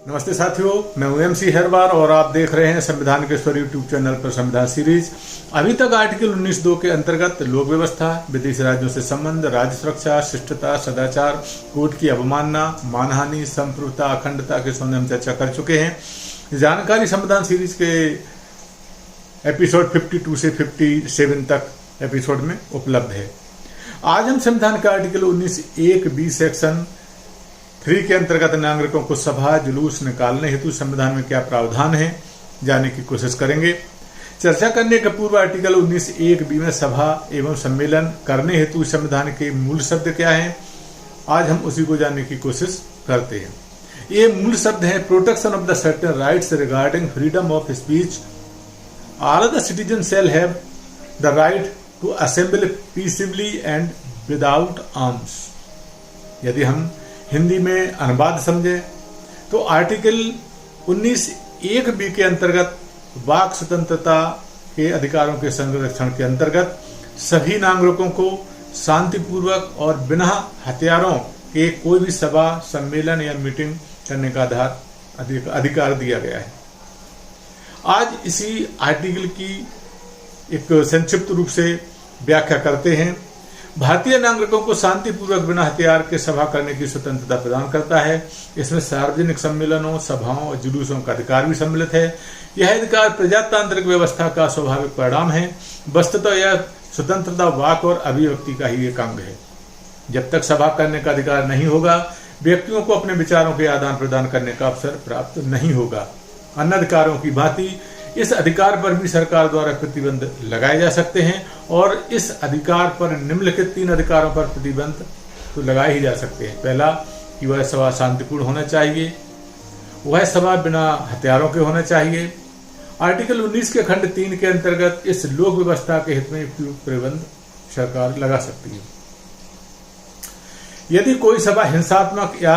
नमस्ते साथियों, मैं हूं MC हेरवार और आप देख रहे हैं संविधान के स्वर यूट्यूब चैनल पर संविधान सीरीज। अभी तक आर्टिकल 19(2) के अंतर्गत लोक व्यवस्था, विदेशी राज्यों से संबंध, राज्य सुरक्षा, शिष्टता, सदाचार, कोर्ट की अवमानना, मानहानि, संप्रभुता, अखंडता के संबंध में हम चर्चा कर चुके हैं। जानकारी संविधान सीरीज के एपिसोड 52 से 57 तक एपिसोड में उपलब्ध है। आज हम संविधान का आर्टिकल 19(1)(b) सेक्शन 3 के अंतर्गत नागरिकों को सभा जुलूस निकालने हेतु संविधान में क्या प्रावधान है जानने की कोशिश करेंगे। चर्चा करने के पूर्व आर्टिकल 19(1)(b) में सभा एवं सम्मेलन करने हेतु संविधान के मूल शब्द क्या हैं, आज हम उसी को जानने की कोशिश करते हैं। ये मूल शब्द है protection of the certain rights regarding freedom of speech. All the citizen shall have the right to assemble peacefully and without arms. यदि हम हिंदी में अनुवाद समझे तो आर्टिकल 19(1)(b) के अंतर्गत वाक स्वतंत्रता के अधिकारों के संरक्षण के अंतर्गत सभी नागरिकों को शांतिपूर्वक और बिना हथियारों के कोई भी सभा, सम्मेलन या मीटिंग करने का अधिकार दिया गया है। आज इसी आर्टिकल की एक संक्षिप्त रूप से व्याख्या करते हैं। भारतीय नागरिकों को शांतिपूर्वक बिना हथियार के सभा करने की स्वतंत्रता प्रदान करता है। इसमें सार्वजनिक सम्मेलनों, सभाओं और जुलूसों का अधिकार भी सम्मिलित है। यह अधिकार प्रजातांत्रिक व्यवस्था का स्वाभाविक परिणाम है। वस्तुतः यह स्वतंत्रता वाक और अभिव्यक्ति का ही एक अंग है। जब तक सभा करने का अधिकार नहीं होगा, व्यक्तियों को अपने विचारों के आदान प्रदान करने का अवसर प्राप्त नहीं होगा। अन्य अधिकारों की भांति इस अधिकार पर भी सरकार द्वारा प्रतिबंध लगाए जा सकते हैं और इस अधिकार पर निम्नलिखित 3 अधिकारों पर प्रतिबंध तो लगाए ही जा सकते हैं। पहला कि वह सभा शांतिपूर्ण होना चाहिए, वह सभा बिना हथियारों के होना चाहिए। आर्टिकल 19 के खंड 3 के अंतर्गत इस लोक व्यवस्था के हित में उपयुक्त प्रतिबंध सरकार लगा सकती है। यदि कोई सभा हिंसात्मक या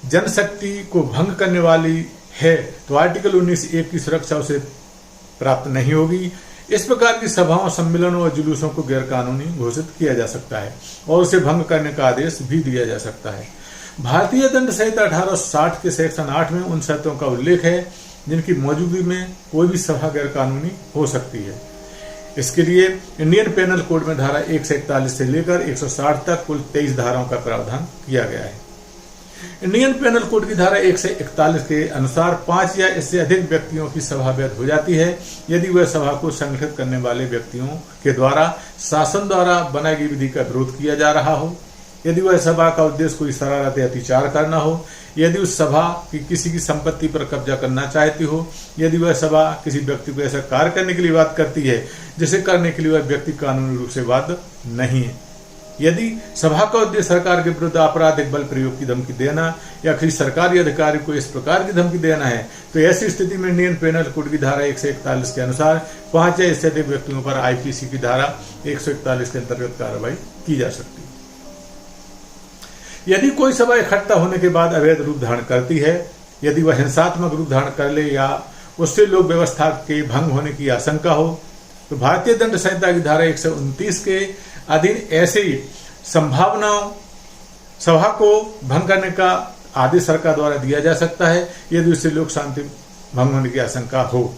जनशक्ति को भंग करने वाली है तो आर्टिकल 19(1) की सुरक्षा उसे प्राप्त नहीं होगी। इस प्रकार की सभाओं, सम्मेलनों और जुलूसों को गैर कानूनी घोषित किया जा सकता है और उसे भंग करने का आदेश भी दिया जा सकता है। भारतीय दंड संहिता 1860 के सेक्शन 8 में उन शर्तों का उल्लेख है जिनकी मौजूदगी में कोई भी सभा गैर कानूनी हो सकती है। इसके लिए इंडियन पेनल कोड में धारा 141 से लेकर 160 तक कुल 23 धाराओं का प्रावधान किया गया है। इंडियन पेनल कोड की धारा 141 के अनुसार 5 या इससे अधिक व्यक्तियों की सभा वैध हो जाती है यदि वह सभा को संगठित करने वाले व्यक्तियों के द्वारा शासन द्वारा बनाई गई विधि का विरोध किया जा रहा हो, यदि वह सभा का उद्देश्य कोई शरारत या अत्याचार करना हो, यदि उस सभा की किसी की संपत्ति पर कब्जा करना चाहती हो, यदि वह सभा किसी व्यक्ति को ऐसा कार्य करने के लिए बात करती है जिसे करने के लिए वह व्यक्ति कानूनी रूप से बाध्य नहीं है, यदि सभा का उद्देश्य सरकार के विरुद्ध आपराधिक बल प्रयोग की धमकी देना या किसी सरकारी अधिकारी को इस प्रकार की धमकी देना है, तो ऐसी स्थिति में इंडियन पेनल कोड की धारा 141 के अनुसार 5 या इससे अधिक व्यक्तियों पर IPC की धारा 141 के अंतर्गत कार्रवाई की जा सकती है। यदि कोई सभा इकट्ठा होने के बाद अवैध रूप धारण करती है, यदि वह हिंसात्मक रूप धारण कर ले या उससे लोक व्यवस्था के भंग होने की आशंका हो, तो भारतीय दंड संहिता की धारा 129 के अधीन ऐसी संभावनाओं सभा को भंग करने का आदेश सरकार द्वारा दिया जा सकता है यदि उससे लोक शांति भंग होने की आशंका हो।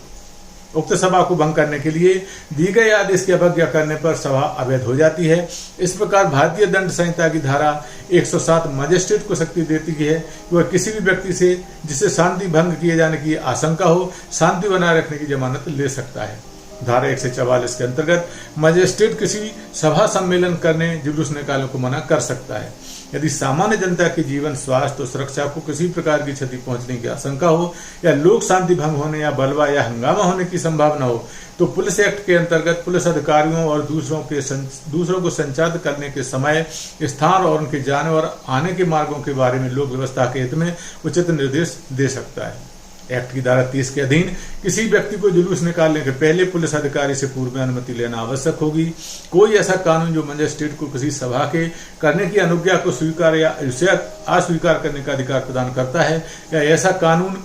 उक्त सभा को भंग करने के लिए दिए गए आदेश की अवज्ञा करने पर सभा अवैध हो जाती है। इस प्रकार भारतीय दंड संहिता की धारा 107 मजिस्ट्रेट को शक्ति देती है कि वह किसी भी व्यक्ति से जिससे शांति भंग किए जाने की आशंका हो, शांति बनाए रखने की जमानत ले सकता है। धारा 144 के अंतर्गत मजिस्ट्रेट किसी सभा, सम्मेलन करने, जुलूस निकालने को मना कर सकता है। यदि सामान्य जनता के जीवन, स्वास्थ्य और सुरक्षा को किसी प्रकार की क्षति पहुंचने की आशंका हो या लोक शांति भंग होने या बलवा या हंगामा होने की संभावना हो, तो पुलिस एक्ट के अंतर्गत पुलिस अधिकारियों और दूसरों को संचालित करने के समय, स्थान और उनके जाने और आने के मार्गों के बारे में लोक व्यवस्था के हित में उचित निर्देश दे सकता है। एक्ट की धारा 30 के अधीन किसी व्यक्ति को जुलूस निकालने के पहले पुलिस अधिकारी से पूर्व में अनुमति लेना आवश्यक होगी। कोई ऐसा कानून जो मजिस्ट्रेट को किसी सभा के करने की अनुज्ञा को स्वीकार या उसे अस्वीकार करने का अधिकार प्रदान करता है या ऐसा कानून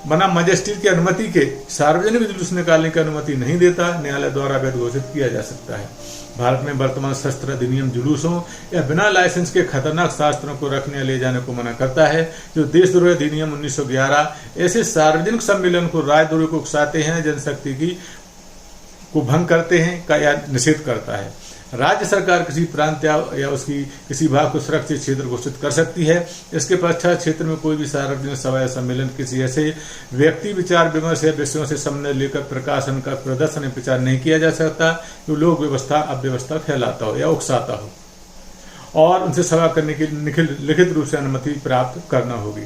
बना मजिस्ट्रेट की अनुमति के सार्वजनिक जुलूस निकालने की अनुमति नहीं देता, न्यायालय द्वारा वैध घोषित किया जा सकता है। भारत में वर्तमान शस्त्र अधिनियम जुलूसों या बिना लाइसेंस के खतरनाक शास्त्रों को रखने या ले जाने को मना करता है। जो देशद्रोह अधिनियम 1911 ऐसे सार्वजनिक सम्मेलन को राजद्रोह को उकसाते हैं, जनशक्ति को भंग करते हैं का या निषेध करता है। राज्य सरकार किसी प्रांत या उसकी किसी भाग को सुरक्षित क्षेत्र घोषित कर सकती है। इसके पश्चात क्षेत्र में कोई भी सार्वजनिक सभा या सम्मेलन किसी ऐसे व्यक्ति विचार विमर्श या विषयों से संबंध लेकर प्रकाशन का प्रदर्शन या प्रचार नहीं किया जा सकता जो लोक व्यवस्था अव्यवस्था फैलाता हो या उकसाता हो, और उनसे सभा करने की लिखित रूप से अनुमति प्राप्त करना होगी।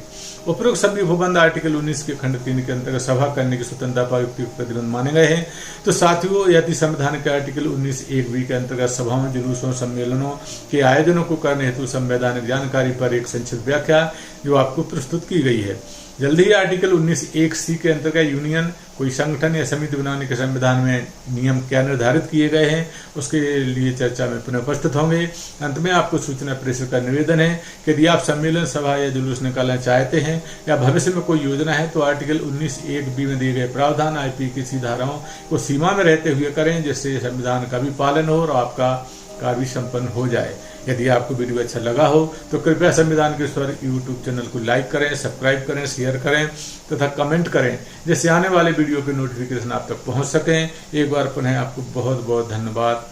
उपरोक्त सभी भूबंध आर्टिकल 19 के खंड 3 के अंतर्गत सभा करने की स्वतंत्रता पर युक्ति प्रतिबंध माने गए हैं। तो साथियों, यदि संविधान के आर्टिकल 19(1)(b) के अंतर्गत सभाओं, जुलूसों, सम्मेलनों के आयोजनों को करने हेतु संवैधानिक जानकारी पर एक संक्षिप्त व्याख्या जो आपको प्रस्तुत की गई है। जल्दी ही आर्टिकल 19(1)(c) के अंतर्गत यूनियन कोई संगठन या समिति बनाने के संविधान में नियम क्या निर्धारित किए गए हैं उसके लिए चर्चा में पुनः उपस्थित होंगे। अंत में आपको सूचना प्रेषक का निवेदन है कि यदि आप सम्मेलन, सभा या जुलूस निकालना चाहते हैं या भविष्य में कोई योजना है तो आर्टिकल 19(1)(b) में दिए गए प्रावधान IP की धाराओं को सीमा में रहते हुए करें, जिससे संविधान का भी पालन हो और आपका कार्य भी संपन्न हो जाए। यदि आपको वीडियो अच्छा लगा हो तो कृपया संविधान के स्वर यूट्यूब चैनल को लाइक करें, सब्सक्राइब करें, शेयर करें तथा कमेंट करें, जिससे आने वाले वीडियो के नोटिफिकेशन आप तक पहुंच सकें। एक बार पुनः आपको बहुत बहुत धन्यवाद।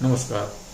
नमस्कार।